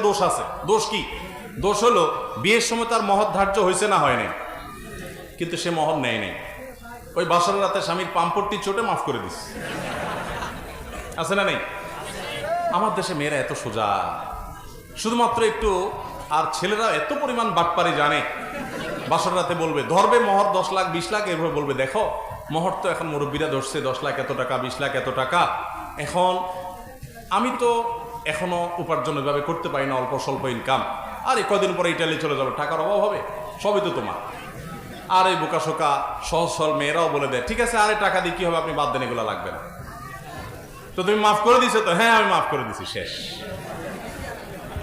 দোষ আছে। দোষ কি? দোষ হলো বিয়ের সময় তার মহর ধার্য হয়েছে না হয় নাই, কিন্তু সে মহর নেয় নাই। ওই বাসরের রাতে স্বামীর পাম্পটি চোটে মাফ করে দিস, আছে না নেই? আমার দেশে মেয়েরা এত সোজা, শুধুমাত্র একটু। আর ছেলেরা এত পরিমাণ বাটপারি জানে, বাসর রাতে বলবে ধরবে মহর 10 লাখ 20 লাখ, এরপর বলবে দেখো মহর তো এখন মুরব্বীরা ধরছে 10 লাখ এত টাকা, 20 লাখ এত টাকা। এখন আমি তো এখনো উপার্জন এভাবে করতে পারি না, অল্প স্বল্প ইনকাম। আর এই কদিন পরে ইটালি চলে যাবে, টাকার অভাব হবে, সবই তো তোমার। আর এই বোকাশোকা সহজ সরল মেয়েরাও বলে দেয় ঠিক আছে, আরে টাকা দিয়ে কি হবে, আপনি বাদ দেন, এগুলো লাগবে না। তো তুমি মাফ করে দিছো তো? হ্যাঁ আমি মাফ করে দিছি, শেষ।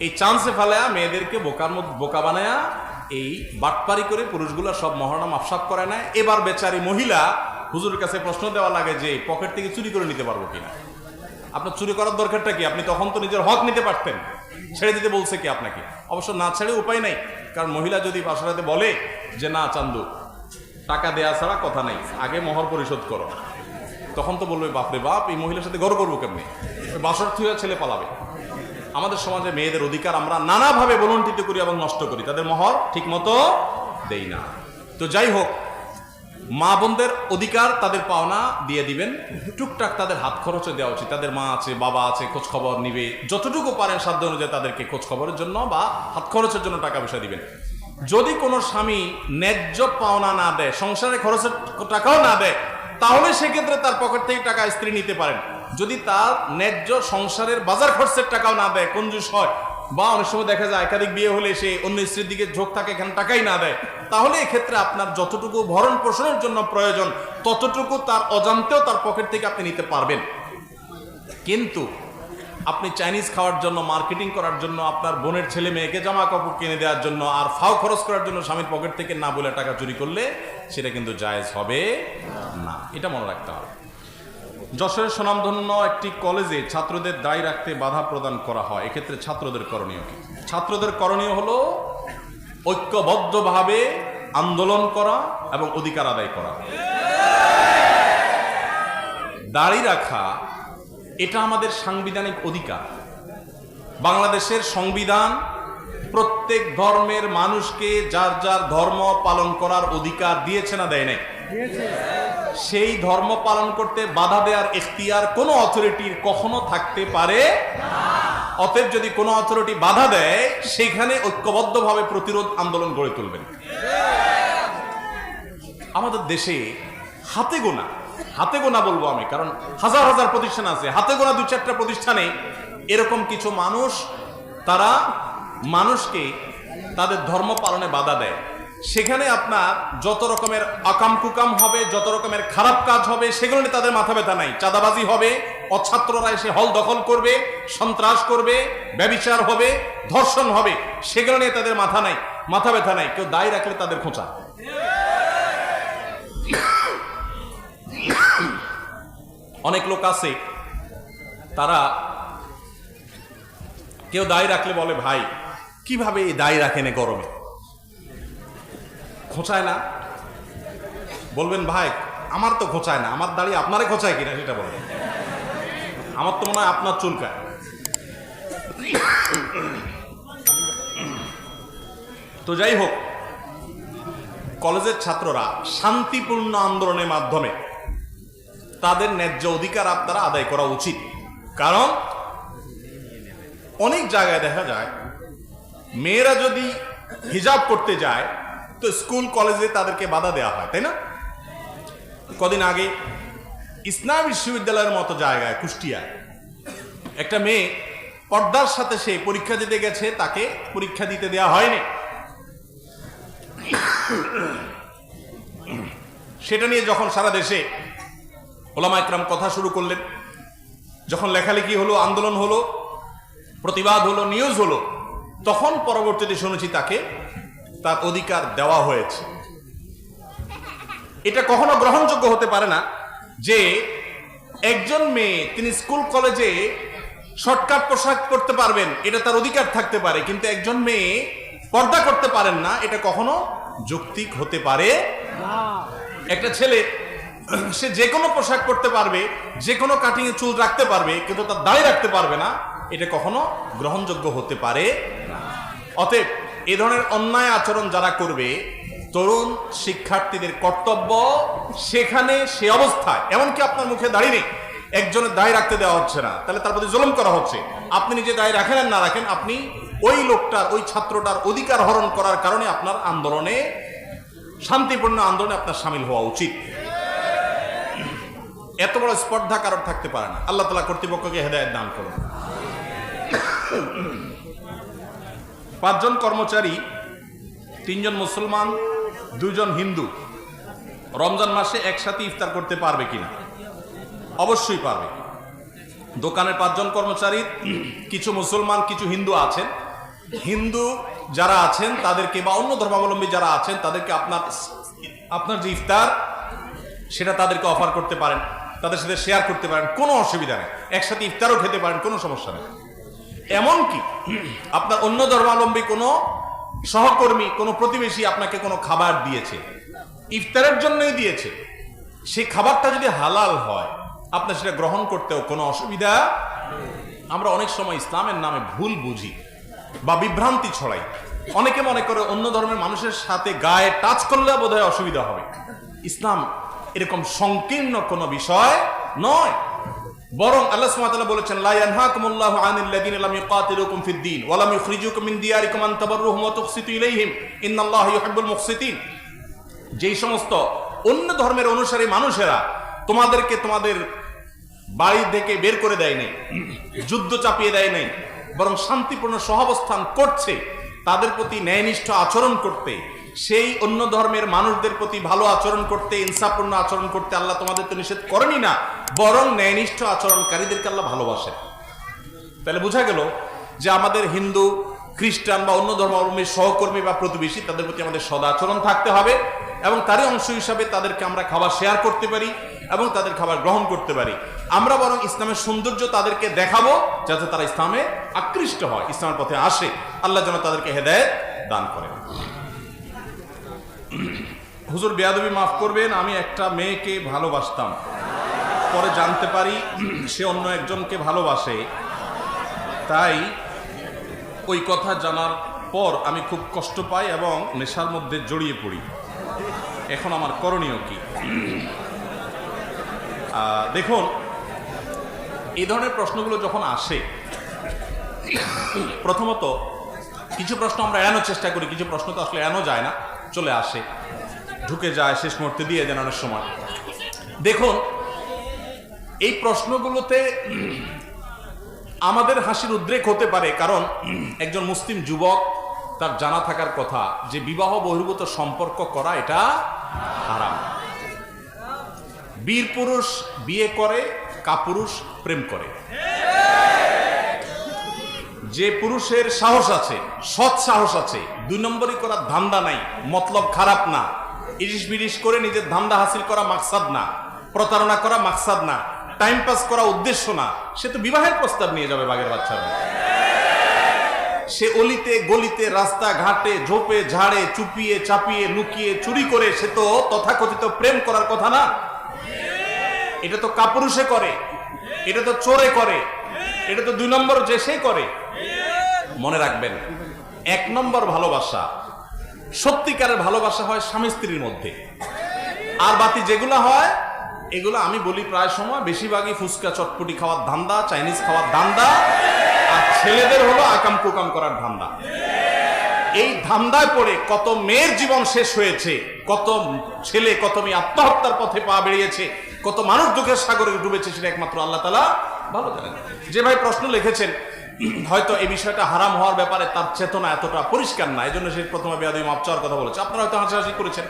এই চান্সে ফেলায়া মেয়েদেরকে বোকার মধ্যে বোকা বানায়া এই বাটপারি করে পুরুষগুলো সব মহারণা মাফসাদ করে নেয়। এবার বেচারি মহিলা হুজুরের কাছে প্রশ্ন দেওয়া লাগে যে পকেট থেকে চুরি করে নিতে পারবো কিনা। আপনার চুরি করার দরকারটা কি? আপনি তখন তো নিজের হক নিতে পারতেন, ছেড়ে দিতে বলছে কি আপনাকে? অবশ্য না ছেড়ে উপায় নাই, কারণ মহিলা যদি বাসাতে বলে যে না চান্দু টাকা দেয়া ছাড়া কথা নাই, আগে মোহর পরিশোধ করো, তখন তো বলবে বাপরে বাপ, এই মহিলার সাথে গড় করবো কেমনি, বাসর থুয়া ছেলে পালাবে। আমাদের সমাজে মেয়েদের অধিকার আমরা নানাভাবে বলন্টিত করি এবং নষ্ট করি, তাদের মোহর ঠিক মতো দেই না। তো যাই হোক, মা বোনদের অধিকার তাদের পাওনা দিয়ে দিবেন, টুকটাক তাদের হাত খরচে দেওয়া উচিত। তাদের মা আছে, বাবা আছে, খোঁজ খবর নিবে, যতটুকু পারেন সাধ্য অনুযায়ী তাদেরকে খোঁজ খবরের জন্য বা হাত খরচের জন্য টাকা পয়সা দিবেন। যদি কোনো স্বামী ন্যায্য পাওনা না দেয়, সংসারে খরচের টাকাও না দেয়, তাহলে সেক্ষেত্রে তার পকেট থেকে টাকা স্ত্রী নিতে পারেন। যদি তার ন্যায্য সংসারের বাজার খরচের টাকাও না দেয়, কঞ্জুস হয়, বা অনেক সময় দেখা যায় একাধিক বিয়ে হলে সে অন্য স্ত্রীর দিকে ঝোঁক থাকে, এখানে টাকাই না দেয়, তাহলে এক্ষেত্রে আপনার যতটুকু ভরণ পোষণের জন্য প্রয়োজন ততটুকু তার অজান্তেও তার পকেট থেকে আপনি নিতে পারবেন। কিন্তু আপনি চাইনিজ খাওয়ার জন্য, মার্কেটিং করার জন্য, আপনার বোনের ছেলে মেয়েকে জামা কাপড় কিনে দেওয়ার জন্য আর ফাও খরচ করার জন্য স্বামীর পকেট থেকে না বলে টাকা চুরি করলে সেটা কিন্তু জায়েজ হবে না, এটা মনে রাখতে হবে। যশোরের সুনামধন্য একটি কলেজে ছাত্রদের দায় রাখতে বাধা প্রদান করা হয়, এক্ষেত্রে ছাত্রদের করণীয় কি? ছাত্রদের করণীয় হলো ঐক্যবদ্ধভাবে আন্দোলন করা এবং অধিকার আদায় করা। দাড়ি রাখা এটা আমাদের সাংবিধানিক অধিকার। বাংলাদেশের সংবিধান প্রত্যেক ধর্মের মানুষকে যার যার ধর্ম পালন করার অধিকার দিয়েছে না দেয় নাই? সেই ধর্ম পালন করতে বাধা দেওয়ার এখতিয়ার কোনো অথরিটির কখনো থাকতে পারে না। অতএব যদি কোনো অথরিটি বাধা দেয়, সেখানে ঐক্যবদ্ধভাবে প্রতিরোধ আন্দোলন গড়ে তুলবেন। আমাদের দেশে হাতে গোনা বলবো আমি, কারণ হাজার হাজার প্রতিষ্ঠান আছে, হাতে গোনা 2-4টা প্রতিষ্ঠানে এরকম কিছু মানুষ, তারা মানুষকে তাদের ধর্ম পালনে বাধা দেয়। সেখানে আপনার যত রকমের আকাম কুকাম হবে, যত রকমের খারাপ কাজ হবে, সেগুলো নিয়ে তাদের মাথা ব্যথা নাই। চাঁদাবাজি হবে, অছাত্ররা এসে হল দখল করবে, সন্ত্রাস করবে, ব্যভিচার হবে, ধর্ষণ হবে, সেগুলো নিয়ে তাদের মাথা ব্যথা নাই। কেউ দায় রাখলে তাদের খোঁচা। অনেক লোক আছে, তারা কেউ দায় রাখলে বলে ভাই কিভাবে এই দায় রাখেন গরমে, খোঁচায় না? বলবেন ভাই আমার তো খোঁচায় না, আমার দাড়ি আপনারে খোঁচায় কিনা সেটা বলবেন। আমার তো মনে হয় আপনার চুলকায়। তো যাই হোক, কলেজের ছাত্ররা শান্তিপূর্ণ আন্দোলনের মাধ্যমে তাদের ন্যায্য অধিকার আপনারা আদায় করা উচিত। কারণ অনেক জায়গায় দেখা যায় মেয়েরা যদি হিজাব করতে যায় তো স্কুল কলেজে তাদেরকে বাধা দেওয়া হয়, তাই না? কদিন আগে ইসলাম বিশ্ববিদ্যালয়ের মতো জায়গায় কুষ্টিয়ায় একটা মেয়ে পর্দার সাথে সে পরীক্ষা দিতে গেছে, তাকে পরীক্ষা দিতে দেওয়া হয়নি। সেটা নিয়ে যখন সারা দেশে ওলামা একরাম কথা শুরু করলেন, যখন লেখালেখি হলো, আন্দোলন হলো, প্রতিবাদ হলো, নিউজ হলো, তখন পরবর্তীতে শুনেছি তাকে তার অধিকার দেওয়া হয়েছে। এটা কখনো গ্রহণযোগ্য হতে পারে না যে একজন মেয়ে তিনি স্কুল কলেজে শর্টকাট পোশাক পরতে পারবেন, এটা তার অধিকার থাকতে পারে, কিন্তু একজন মেয়ে পর্দা করতে পারেন না, এটা কখনো যৌক্তিক হতে পারে না। একটা ছেলে সে যে কোনো পোশাক পরতে পারবে, যে কোনো কাটিং এ চুল রাখতে পারবে, কিন্তু তার দাড়ি রাখতে পারবে না, এটা কখনো গ্রহণযোগ্য হতে পারে না। অতএব এ ধরনের অন্যায় আচরণ যারা করবে, তরুণ শিক্ষার্থীদের কর্তব্য সেখানে সে অবস্থায়, এমনকি আপনার মুখে দাড়ি নেই, একজনের দায় রাখতে দেওয়া হচ্ছে না, তাহলে তার প্রতি জুলুম করা হচ্ছে। আপনি নিজে দায় রাখেন আর না রাখেন, আপনি ওই লোকটার, ওই ছাত্রটার অধিকার হরণ করার কারণে আপনার আন্দোলনে, শান্তিপূর্ণ আন্দোলনে আপনার সামিল হওয়া উচিত। এত বড় স্পর্ধা কারোর থাকতে পারে না। আল্লাহ তাআলা কর্তৃপক্ষকে হেদায়েত দান করুন। 5 জন কর্মচারী, 3 জন মুসলমান, 2 জন হিন্দু রমজান মাসে একসাথে ইফতার করতে পারবে কিনা? অবশ্যই পারবে। দোকানের 5 জন কর্মচারী, কিছু মুসলমান কিছু হিন্দু আছেন। হিন্দু যারা আছেন তাদেরকে, বা অন্য ধর্মাবলম্বী যারা আছেন তাদেরকে আপনার যে ইফতার সেটা তাদেরকে অফার করতে পারেন, তাদের সাথে শেয়ার করতে পারেন, কোনো অসুবিধা নেই। একসাথে ইফতারও খেতে পারেন, কোনো সমস্যা নেই। এমনকি আপনার অন্য ধর্মাবলম্বী কোনো সহকর্মী, কোনো প্রতিবেশী আপনাকে কোনো খাবার দিয়েছে, ইফতারের জন্যই দিয়েছে, সেই খাবারটা যদি হালাল হয় আপনার সেটা গ্রহণ করতেও কোনো অসুবিধা। আমরা অনেক সময় ইসলামের নামে ভুল বুঝি বা বিভ্রান্তি ছড়াই। অনেকে মনে করে অন্য ধর্মের মানুষের সাথে গায়ে টাচ করলে বোধহয় অসুবিধা হবে। ইসলাম এরকম সংকীর্ণ কোনো বিষয় নয়, বরং আল্লাহ সুবহানাহু ওয়া তাআলা বলেছেন, লা ইয়ানহাকুমুল্লাহু আনিল লাযিনা লাম ইউকাতিলুকুম ফিদ-দীন ওয়া লাম ইখরিজুকুম মিন দিয়ারিকুম আন তাবাররুহুম ওয়া তুকসিতু ইলাইহিম ইন্নাল্লাহা ইউহিব্বুল মুকসিতিন। যেই সমস্ত অন্য ধর্মের অনুসারী মানুষেরা তোমাদেরকে তোমাদের বাড়ি থেকে বের করে দেয় নাই, যুদ্ধ চাপিয়ে দেয় নাই, বরং শান্তিপূর্ণ সহাবস্থান করছে, তাদের প্রতি ন্যায়নিষ্ঠ আচরণ করতে, সেই অন্য ধর্মের মানুষদের প্রতি ভালো আচরণ করতে, ইনসাফপূর্ণ আচরণ করতে আল্লাহ তোমাদের তো নিষেধ করেনি না, বরং ন্যায়নিষ্ঠ আচরণকারীদেরকে আল্লাহ ভালোবাসেন। তাহলে বোঝা গেল যে আমাদের হিন্দু, খ্রিস্টান বা অন্য ধর্মাবলম্বীর সহকর্মী বা প্রতিবেশী, তাদের প্রতি আমাদের সদাচরণ থাকতে হবে এবং তারই অংশ হিসাবে তাদেরকে আমরা খাবার শেয়ার করতে পারি এবং তাদের খাবার গ্রহণ করতে পারি। আমরা বরং ইসলামের সৌন্দর্য তাদেরকে দেখাবো যাতে তারা ইসলামে আকৃষ্ট হয়, ইসলামের পথে আসে। আল্লাহ যেন তাদেরকে হেদায়েত দান করেন। হুজুর বেয়াদবি মাফ করবেন, আমি একটা মেয়েকে ভালোবাসতাম, পরে জানতে পারি সে অন্য একজনকে ভালোবাসে, তাই ওই কথা জানার পর আমি খুব কষ্ট পাই এবং নেশার মধ্যে জড়িয়ে পড়ি। এখন আমার করণীয় কি? দেখুন, এই ধরনের প্রশ্নগুলো যখন আসে, প্রথমত কিছু প্রশ্ন আমরা এড়ানোর চেষ্টা করি, কিছু প্রশ্ন তো আসলে এড়ানো যায় না, চলে আসে, ঢুকে যায়, শেষ মুহূর্তে দিয়ে দেন অনেক সময়। দেখুন, এই প্রশ্নগুলোতে আমাদের হাসির উদ্রেক হতে পারে, কারণ একজন মুসলিম যুবক তার জানা থাকার কথা যে বিবাহ বহির্ভূত সম্পর্ক করা এটা হারাম। বীর পুরুষ বিয়ে করে, কাপুরুষ প্রেম করে। যে পুরুষের সাহস আছে, সৎ সাহস আছে, 2 নম্বরই করার ধান্দা নাই, মতলব খারাপ না, ইরিশ বিরিশ করে নিজের ধান্দা হাসিল করা মাকসাদ না, প্রতারণা করা মাকসাদ না, টাইম পাস করা উদ্দেশ্য না, সে তো বিবাহের প্রস্তাব নিয়ে যাবে বাগের বাচ্চার। সে অলিতে গলিতে, রাস্তা ঘাটে, ঝোপে ঝাড়ে, চুপিয়ে চাপিয়ে, লুকিয়ে, চুরি করে সে তো তথাকথিত প্রেম করার কথা না। এটা তো কাপুরুষে করে, এটা তো চোরে করে, এটা তো 2 নম্বর যে সে করে। মনে রাখবেন, 1 নম্বর ভালোবাসা, সত্যিকারের ভালোবাসা হয় স্বামী স্ত্রীর মধ্যে। আর বাকি যেগুলো হয়, এগুলো আমি বলি প্রায় সময় বেশিরভাগই ফুচকা চটপটি খাওয়ার ধান্দা, চাইনিজ খাওয়ার ধান্দা, আর ছেলেদের হলো আকাম কুকাম করার ধান্দা। এই ধান্দায় পড়ে কত মেয়ের জীবন শেষ হয়েছে, কত ছেলে, কত মেয়ে আত্মহত্যার পথে পা বেরিয়েছে, কত মানুষ দুঃখের সাগরে ডুবেছে, সেটা একমাত্র আল্লাহ তাআলা ভালো জানেন। যে ভাই প্রশ্ন লিখেছেন, হয়তো এই বিষয়টা হারাম হওয়ার ব্যাপারে তার চেতনা এতটা পরিষ্কার না, এই জন্য সে প্রথমে বেয়াদবি মাপ চাওয়ার কথা বলেছে। আপনারা হয়তো হাসাহাসি করেছেন।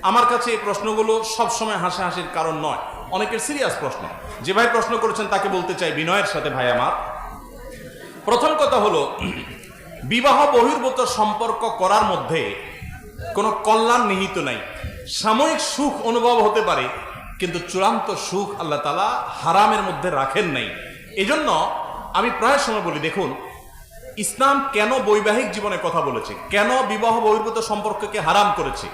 আমার কাছে এই প্রশ্নগুলো সবসময় হাসাহাসির কারণ নয়, অনেকের সিরিয়াস প্রশ্ন। যে ভাই প্রশ্ন করেছেন তাকে বলতে চাই বিনয়ের সাথে, ভাই আমার, প্রথম কথা হলো, বিবাহ বহির্ভূত সম্পর্ক করার মধ্যে কোনো কল্যাণ নিহিত নাই। সাময়িক সুখ অনুভব হতে পারে, কিন্তু চূড়ান্ত সুখ আল্লাহ তাআলা হারামের মধ্যে রাখেন নাই। এজন্য আমি প্রায় সময় বলি, দেখুন, ইসলাম কেন বৈবাহিক জীবনে কথা বলেছে, কেন বিবাহ বহির্ভূত সম্পর্ককে হারাম করেছে।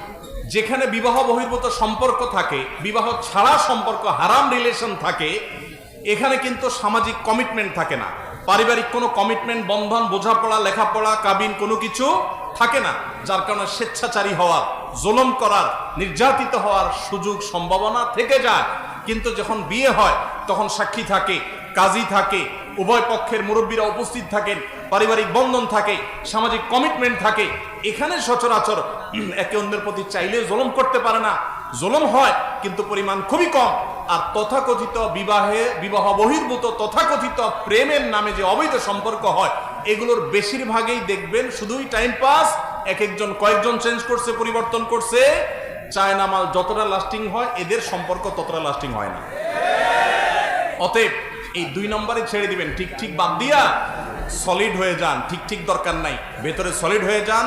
যেখানে বিবাহ বহির্ভূত সম্পর্ক থাকে, বিবাহ ছাড়া সম্পর্ক, হারাম রিলেশন থাকে, এখানে কিন্তু সামাজিক কমিটমেন্ট থাকে না, পারিবারিক কোনো কমিটমেন্ট, বন্ধন, বোঝাপড়া, লেখাপড়া, কাবিন কোনো কিছু থাকে না, যার কারণে স্বেচ্ছাচারী হওয়ার, জুলুম করার, নির্যাতিত হওয়ার সুযোগ সম্ভাবনা থেকে যায়। কিন্তু যখন বিয়ে হয় তখন সাক্ষী থাকে, কাজী থাকে, উভয় পক্ষের মুরব্বীরা উপস্থিত থাকেন, পারিবারিক বন্ধন থাকে, সামাজিক কমিটমেন্ট থাকে। এখানে সচরাচর একে অন্যের প্রতি চাইলে জুলুম করতে পারে না, জুলুম হয় কিন্তু পরিমাণ খুবই কম। আর তথাকথিত বিবাহ বহির্ভূত তথাকথিত প্রেমের নামে যে অবৈধ সম্পর্ক হয়, এগুলোর বেশিরভাগই দেখবেন শুধুই টাইম পাস। এক একজন কয়েকজন চেঞ্জ করছে, পরিবর্তন করছে। চায়না মাল যতটা লাস্টিং হয়, এদের সম্পর্ক ততটা লাস্টিং হয় না। অতএব এই 2 নম্বরে ছেড়ে দিবেন, ঠিক ঠিক বাদ দিয়া সলিড হয়ে যান। ঠিক ঠিক দরকার নাই, ভেতরে সলিড হয়ে যান,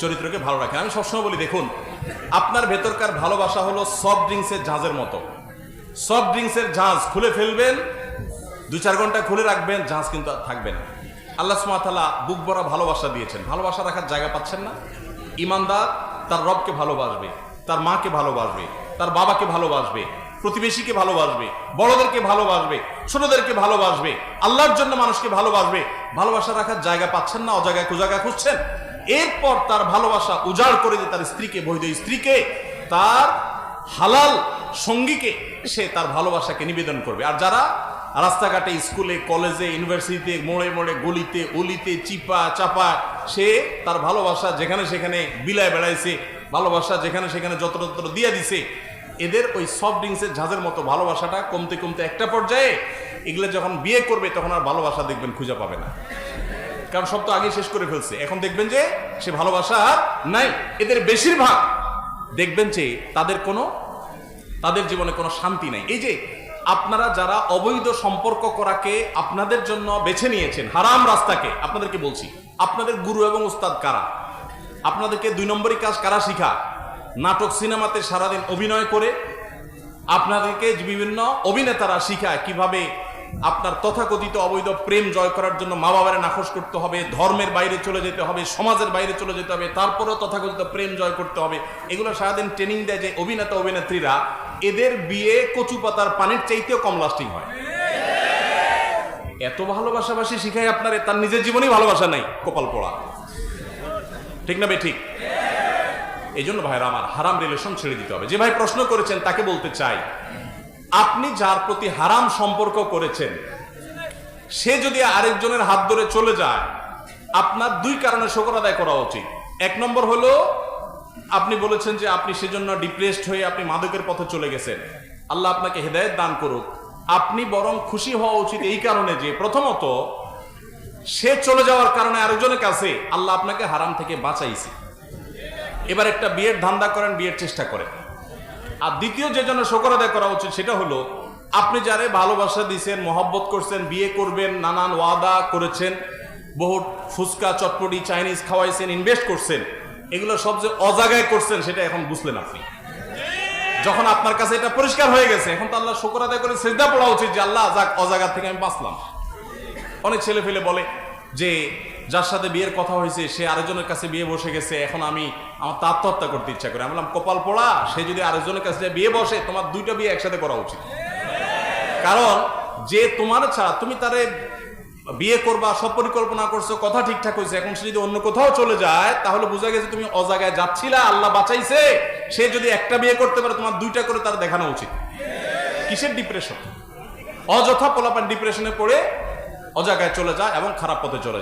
চরিত্রকে ভালো রাখেন। আমি সবসময় বলি, দেখুন, আপনার ভেতরকার ভালোবাসা হলো সফট ড্রিঙ্কসের জাহাজের মতো। সফট ড্রিঙ্কসের জাহাজ খুলে ফেলবেন, 2-4 ঘন্টা খুলে রাখবেন, জাহাজ কিন্তু আর থাকবে না। আল্লাহ সুবহানাহু ওয়া তাআলা বুক ভরা ভালোবাসা দিয়েছেন, ভালোবাসা রাখার জায়গা পাচ্ছেন না। ইমানদার তার রবকে ভালোবাসবে, তার মাকে ভালোবাসবে, তার বাবাকে ভালোবাসবে, প্রতিবেশীকে ভালোবাসবে, বড়দেরকে ভালোবাসবে, ছোটদেরকে ভালোবাসবে, আল্লাহর জন্য মানুষকে ভালোবাসবে। ভালোবাসা রাখার জায়গা পাচ্ছেন না, অজায়গায় কুজায়গা খুঁজছেন। এরপর তার ভালোবাসা উজাড় করে দিয়ে তার স্ত্রীকে, বৈধ স্ত্রীকে, তার হালাল সঙ্গীকে সে তার ভালোবাসাকে নিবেদন করবে। আর যারা রাস্তাঘাটে, স্কুলে, কলেজে, ইউনিভার্সিটিতে, মোড়ে মোড়ে, গলিতে, অলিতে, চিপা চাপা সে তার ভালোবাসা যেখানে সেখানে বিলায় বেড়াইছে, ভালোবাসা যেখানে সেখানে যত্র দিয়ে দিছে, এদের ওই সফট ড্রিঙ্কসের ঝাঁজের মতো ভালোবাসাটা কমতে কমতে একটা পর্যায়ে এগুলো যখন বিয়ে করবে তখন আর ভালোবাসা দেখবেন খুঁজে পাবে না, কারণ সব তো আগে শেষ করে ফেলছে। এখন দেখবেন যে সে ভালোবাসা আর নাই। এদের বেশিরভাগ দেখবেন যে তাদের জীবনে কোনো শান্তি নাই। এই যে আপনারা যারা অবৈধ সম্পর্ক করাকে আপনাদের জন্য বেছে নিয়েছেন, হারাম রাস্তাকে, আপনাদেরকে বলছি, আপনাদের গুরু এবং উস্তাদ কারা? আপনাদেরকে 2 নম্বরই কাজ কারা শিখা? নাটক সিনেমাতে সারাদিন অভিনয় করে আপনাদেরকে বিভিন্ন অভিনেতারা শিখায় কিভাবে আপনার তথাকথিত অবৈধ প্রেম জয় করার জন্য মা বাবারে নাখোশ করতে হবে, ধর্মের বাইরে চলে যেতে হবে, সমাজের বাইরে চলে যেতে হবে, তারপরেও তথাকথিত প্রেম জয় করতে হবে। এগুলো সারাদিন ট্রেনিং দেয় যে অভিনেতা অভিনেত্রীরা, এদের বিয়ে কচু পাতার পানির চাইতেও কম লাস্টিং হয়। এত ভালোবাসাবাসি শিখায় আপনার, তার নিজের জীবনেই ভালোবাসা নাই, কপাল পোড়া। ঠিক না বে ঠিক? এই জন্য ভাইরা আমার, হারাম রিলেশন ছেড়ে দিতে হবে। যে ভাই প্রশ্ন করেছেন তাকে বলতে চাই, আপনি যার প্রতি হারাম সম্পর্ক করেছেন সে যদি আরেকজনের হাত ধরে চলে যায়, আপনার 2 কারণে শুকর আদায় করা উচিত। 1 নম্বর হলো, আপনি বলেছেন যে আপনি সেজন্য ডিপ্রেসড হয়ে আপনি মাদকের পথে চলে গেছেন, আল্লাহ আপনাকে হেদায়েত দান করুক। আপনি বরং খুশি হওয়া উচিত এই কারণে যে প্রথমত সে চলে যাওয়ার কারণে আরেকজনের কাছে আল্লাহ আপনাকে হারাম থেকে বাঁচাইছে। এবার একটা বিয়ের ধান্দা করেন, বিয়ের চেষ্টা করেন। আর দ্বিতীয় যে জন্য শুকর আদায় করা উচিত সেটা হলো, আপনি যারে ভালোবাসা দিয়েছেন, মহব্বত করছেন, বিয়ে করবেন, নানান ওয়াদা করেছেন, বহুত ফুচকা, চটপটি, চাইনিজ খাওয়াইছেন, ইনভেস্ট করছেন, এগুলো সব যে অজাগায় করছেন সেটা এখন বুঝলেন আপনি। যখন আপনার কাছে এটা পরিষ্কার হয়ে গেছে, এখন তো আল্লাহ শুকর আদায় করে সিজদা পড়া উচিত যে আল্লাহ যাক, অজাগা থেকে আমি বাঁচলাম। অনেক ছেলে ফেলে বলে যে যার সাথে বিয়ের কথা হয়েছে সে আরেকজনের কাছে বিয়ে বসে গেছে, এখন আমার তো আত্মহত্যা করতে ইচ্ছা করে। আমি বললাম, কপাল পোড়া, সে যদি আরেকজনের কাছে বিয়ে বসে, তোমার 2টা বিয়ে একসাথে করা উচিত। কারণ যে তোমার ছাড়া, তুমি তারে বিয়ে করবা, সব পরিকল্পনা করছো, কথা ঠিকঠাক হয়েছে, এখন সে যদি অন্য কোথাও চলে যায় তাহলে বোঝা গেছে তুমি অজাগায় যাচ্ছিলা, আল্লাহ বাঁচাইছে। সে যদি একটা বিয়ে করতে পারে, তোমার 2টা করে তার দেখানো উচিত। কিসের ডিপ্রেশন? অযথা পোলাপান ডিপ্রেশনে পড়ে অজাগায় চলে যায় এবং খারাপ পথে চলে যায়।